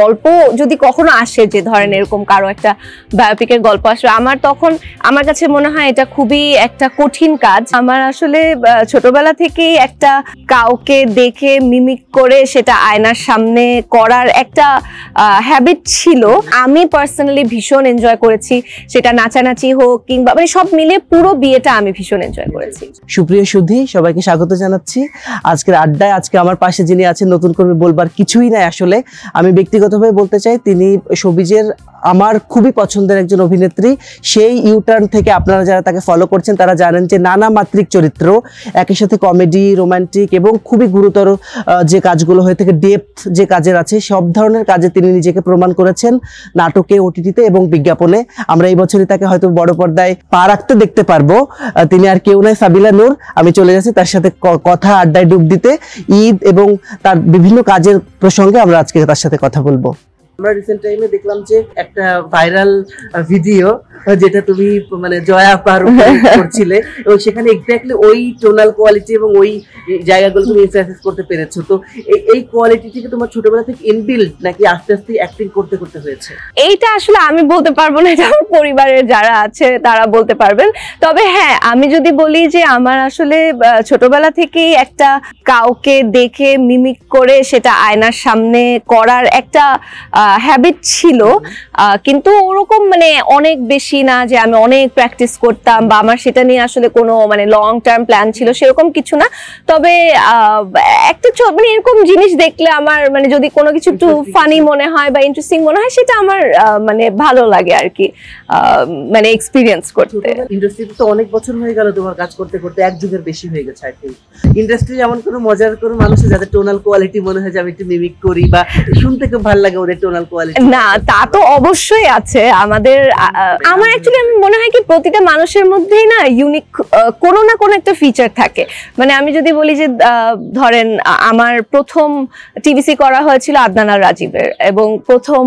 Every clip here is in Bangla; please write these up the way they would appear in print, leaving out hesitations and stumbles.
গল্প যদি কখনো আসে, যে ধরেন এরকম কারো একটা বায়োপিকের গল্প আসবে, আমার কাছে মনে হয় এটা খুবই একটা কঠিন কাজ। আমার আসলে ছোটবেলা থেকেই একটা কাউকে দেখে মিমিক করে সেটা আয়নার সামনে করার একটা হ্যাবিট ছিল। আমি পার্সোনালি ভীষণ এনজয় করেছি, সেটা নাচানাচি হোক কিংবা মানে সব মিলে পুরো বিয়েটা আমি ভীষণ এনজয় করেছি। সুপ্রিয় সুধী, সবাইকে স্বাগত জানাচ্ছি আজকের আড্ডায়। আজকে আমার পাশে যিনি আছেন, নতুন করে বলবার কিছুই নাই। আসলে আমি ব্যক্তিগতভাবে বলতে চাই, তিনি শোবিজের আমার খুবই পছন্দের একজন অভিনেত্রী। সেই ইউটার্ন থেকে আপনারা যারা তাকে ফলো করছেন তারা জানেন যে নানা মাত্রিক চরিত্র, একই সাথে কমেডি, রোমান্টিক এবং খুবই গুরুতর যে কাজগুলো হয়ে থাকে, ডেপথ যে কাজের আছে, সব ধরনের কাজে তিনি নিজেকে প্রমাণ করেছেন, নাটকে, ওটিটিতে এবং বিজ্ঞাপনে। আমরা এই বছরই তাকে হয়তো বড় পর্দায় পা রাখতে দেখতে পারবো। তিনি আর কেউ নয়, সাবিলা নূর। আমি চলে যাচ্ছি তার সাথে কথা আড্ডায় ডুব দিতে। ঈদ এবং তার বিভিন্ন কাজের প্রসঙ্গে আমরা আজকে তার সাথে কথা বলবো। আমরা রিসেন্ট টাইমে দেখলাম যে একটা ভাইরাল ভিডিও যেটা তুমি মানে জয়া পার করছিলে, এবং সেখানে এক্স্যাক্টলি ওই টোনাল কোয়ালিটি এবং ওই জায়গাগুলো তুমি এক্সারসাইজ করতে পেরেছো। তো এই কোয়ালিটি থেকে তোমার ছোটবেলা থেকে ইনবিল্ড নাকি আস্তে আস্তে অ্যাক্টিং করতে করতে হয়েছে? এইটা আসলে আমি বলতে পারবো না, এটা আমার পরিবারের যারা আছে তারা বলতে পারবেন। তবে হ্যাঁ, আমি যদি বলি যে আমার আসলে ছোটবেলা থেকেই একটা কাউকে দেখে মিমিক করে সেটা আয়নার সামনে করার একটা হ্যাবিট ছিল, কিন্তু ওরকম মানে অনেক বেশি না যে আমি অনেক প্র্যাকটিস করতাম বা আমার সেটা নিয়ে আসলে কোনো মানে লং টার্ম প্ল্যান ছিল, সেরকম কিছু না। তবে একটা মানে এরকম জিনিস দেখলে আমার মানে যদি কোনো কিছু একটু ফানি মনে হয় বা ইন্টারেস্টিং মনে হয়, সেটা আমার মানে ভালো লাগে আর কি, মানে এক্সপিরিয়েন্স করতে। ইন্ডাস্ট্রিতে তো অনেক বছর হয়ে গেল তোমার কাজ করতে করতে, এক যুগের বেশি হয়ে গেছে আই থিংক। ইন্ডাস্ট্রি এমন কোনো মজার কোনো মানুষ যাদের টোনাল কোয়ালিটি মনে হয় যে আমি একটু মিমিক করি বা শুনতে খুব ভালো লাগে ওদের টোনাল কোয়ালিটি? না, তা তো অবশ্যই আছে আমাদের। আমার অ্যাকচুয়ালি আমি মনে হয় কি প্রতিটা মানুষের মধ্যেই না ইউনিক কোনো না কোনো একটা ফিচার থাকে। মানে আমি যদি বলি যে ধরেন আমার প্রথম টিভিসি করা হয়েছিল আদনান আর রাজীবের, এবং প্রথম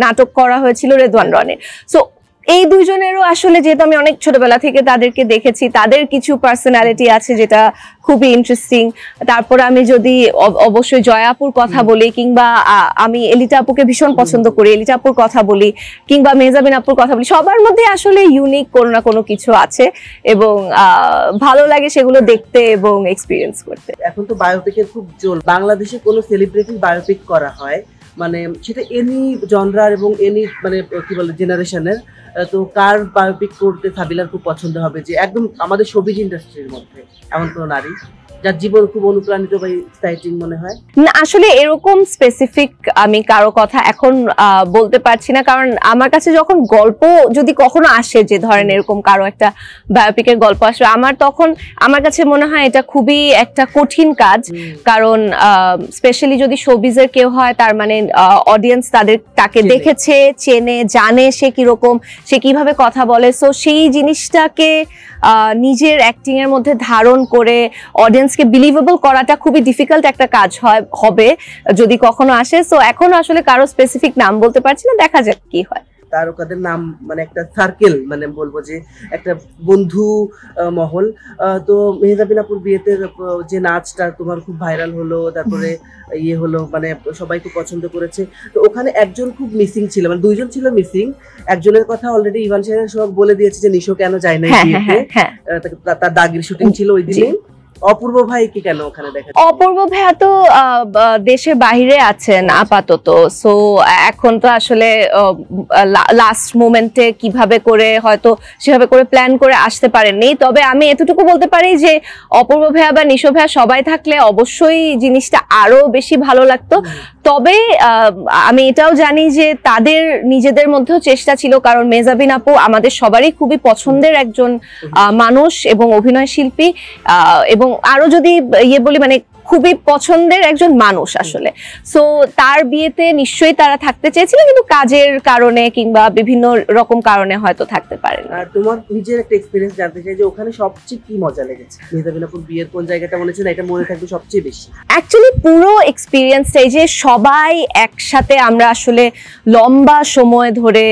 নাটক করা হয়েছিল রেদওয়ান রনির। সো এই দুইজনেরও আসলে যেহেতু আমি অনেক ছোটবেলা থেকে তাদেরকে দেখেছি, তাদের কিছু পার্সোনালিটি আছে যেটা খুবই ইন্টারেস্টিং। তারপর আমি যদি অবশ্যই জয়াপুর কথা বলি, কিংবা আমি এলিটা আপুকে ভীষণ পছন্দ করি, এলিটা আপুর কথা বলি, কিংবা মেহজাবিন আপুর কথা বলি, সবার মধ্যে আসলে ইউনিক কোনো না কোনো কিছু আছে এবং ভালো লাগে সেগুলো দেখতে এবং এক্সপিরিয়েন্স করতে। এখন তো বায়োপিকের খুব জোর। বাংলাদেশে কোনো সেলিব্রিটি বায়োপিক করা হয়, মানে সেটা এনি জনরার এবং এনি মানে কি বলে জেনারেশনের, তো কার বায়োপিক করতে সাবিলার খুব পছন্দ হবে যে একদম আমাদের শোবিজ ইন্ডাস্ট্রির মধ্যে এমন কোনো নারী যার জীবন খুব অনুপ্রাণিত বা এক্সাইটিং মনে হয়? না, আসলে এরকম স্পেসিফিক আমি কারো কথা এখন বলতে পারছি না, কারণ আমার কাছে যখন গল্প যদি কখনো আসে, যে ধরেন এরকম কারো একটা বায়োপিকের গল্প আসবে, আমার কাছে মনে হয় এটা খুবই একটা কঠিন কাজ। কারণ স্পেশালি যদি শোবিজের কেউ হয়, তার মানে অডিয়েন্স তাকে দেখেছে, চেনে, জানে সে কিরকম, সে কিভাবে কথা বলে। সো সেই জিনিসটাকে নিজের অ্যাক্টিং এর মধ্যে ধারণ করে অডিয়েন্সকে বিলিভেবল করাটা খুবই ডিফিকাল্ট একটা কাজ হবে যদি কখনো আসে। সো এখন আসলে কারো স্পেসিফিক নাম বলতে পারছি না, দেখা যাক কি হয়। তারকাদের নাম মানে একটা সার্কেল, মানে বলবো যে একটা বন্ধু মহল। তো মেহজাবিন আপুর বিয়েতে যে নাচটা তোমার খুব ভাইরাল হলো, তারপরে ইয়ে হলো, মানে সবাই খুব পছন্দ করেছে। তো ওখানে একজন খুব মিসিং ছিল, মানে দুইজন ছিল মিসিং। একজনের কথা অলরেডি ইভান শাহিন সব বলে দিয়েছে যে নিশো কেন যায় না বিয়েতে, তার দাগের শুটিং ছিল ওই দিনে। অপূর্ব ভাই কি কেন ওখানে দেখা? অপূর্ব ভাইয়া তো দেশের বাইরে আছেন আপাতত। সো এখন তো আসলে লাস্ট মোমেন্টে কিভাবে করে হয়তো সেভাবে করে প্ল্যান করে আসতে পারেননি। তবে আমি এতটুকু বলতে পারি যে অপূর্ব ভাইয়া বা নিশো ভাইয়া সবাই থাকলে অবশ্যই জিনিসটা আরো বেশি ভালো লাগতো। তবে আমি এটাও জানি যে তাদের নিজেদের মধ্যেও চেষ্টা ছিল, কারণ মেহজাবিন আপু আমাদের সবারই খুবই পছন্দের একজন মানুষ এবং অভিনয় শিল্পী, এবং আরো যদি ইয়ে বলি মানে খুবই পছন্দের একজন মানুষ আসলে। সো তার বিয়েতে নিশ্চয়ই তারা থাকতে চেয়েছিল, কিন্তু কাজের কারণে কিংবা বিভিন্ন রকম কারণে হয়তো থাকতে পারে না। আর তোমার নিজের একটা এক্সপেরিয়েন্স জানতে চাই যে ওখানে সবচেয়ে কি মজা লেগেছে? মেহজাবিন আপুর বিয়ের কোন জায়গাটা মনে হচ্ছে না এটা মনে থাকবে সবচেয়ে বেশি? অ্যাকচুয়ালি পুরো এক্সপিরিয়েন্সটাই যে সবাই একসাথে আমরা আসলে লম্বা সময় ধরে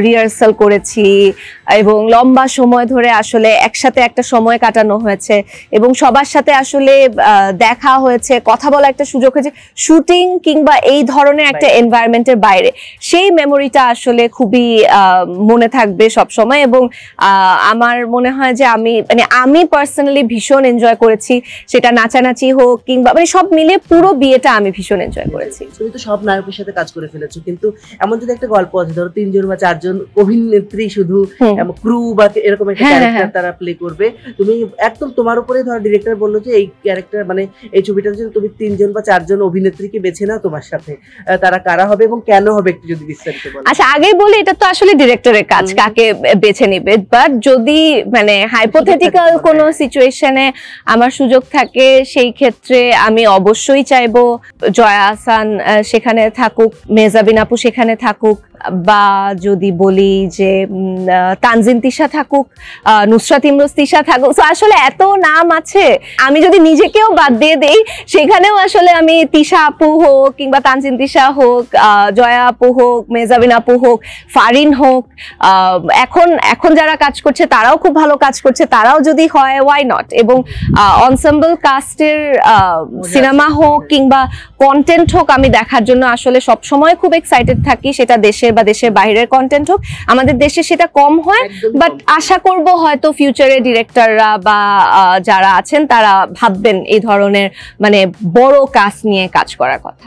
রিহার্সাল করেছি, এবং লম্বা সময় ধরে আসলে একসাথে একটা সময় কাটানো হয়েছে এবং সবার সাথে আসলে দেখা হয়েছে, কথা বলা একটা সুযোগ হয়েছে শুটিং কিংবা এই ধরনের একটা এনভায়রনমেন্টের বাইরে। সেই মেমোরিটা আসলে খুবই মনে থাকবে সব সময় এবং আমার মনে হয় যে আমি পার্সোনালি ভীষণ এনজয় করেছি, সেটা নাচানাচি হোক কিংবা সব মিলিয়ে পুরো বিয়েটা আমি ভীষণ এনজয় করেছি। তুমি তো সব নায়কের সাথে কাজ করে ফেলেছো, কিন্তু এমন যদি একটা গল্প আছে ধরো 3 জন বা 4 জন অভিনেত্রী শুধু ক্রু বা এরকম একটা ক্যারেক্টার তারা প্লে করবে, তুমি একদম তোমার উপরে ধরো ডিরেক্টর বললো যে এই ক্যারেক্টার এই ছবিটার জন্য তুমি 3 জন বা 4 জন অভিনেত্রীকে বেছে নাও তোমার সাথে, তারা কারা হবে এবং কেন হবে একটু যদি বিস্তারিত বলো। আচ্ছা, আগেই বলি এটা তো আসলে ডিরেক্টরের কাজ কাকে বেছে নিবে, বাট যদি হাইপোথেটিক্যাল কোনো সিচুয়েশনে আমার সুযোগ থাকে সেই ক্ষেত্রে আমি অবশ্যই চাইবো জয়া আহসান সেখানে থাকুক, মেহজাবিন আপু সেখানে থাকুক, বা যদি বলি যে তানজিন তিশা থাকুক, নুসরাত ইমরোজ তিশা থাকুক। তো আসলে এত নাম আছে, আমি যদি নিজেকেও বাদ দিয়ে দেই সেখানেও আসলে আমি তিশা আপু হোক কিংবা তানজিন তিশা হোক, জয়া আপু হোক, মেহজাবিন আপু হোক, ফারিন হোক, এখন যারা কাজ করছে তারাও খুব ভালো কাজ করছে, তারাও যদি হয় ওয়াই নট। এবং অনসেম্বল কাস্টের সিনেমা হোক কিংবা কন্টেন্ট হোক আমি দেখার জন্য আসলে সবসময় খুব এক্সাইটেড থাকি, সেটা দেশের বা দেশের বাইরের কন্টেন্ট হোক। আমাদের দেশে সেটা কম হয়, বাট আশা করব হয়তো ফিউচারে ডিরেক্টররা বা যারা আছেন তারা ভাববেন এই ধরনের বড় কাজ নিয়ে কাজ করার কথা।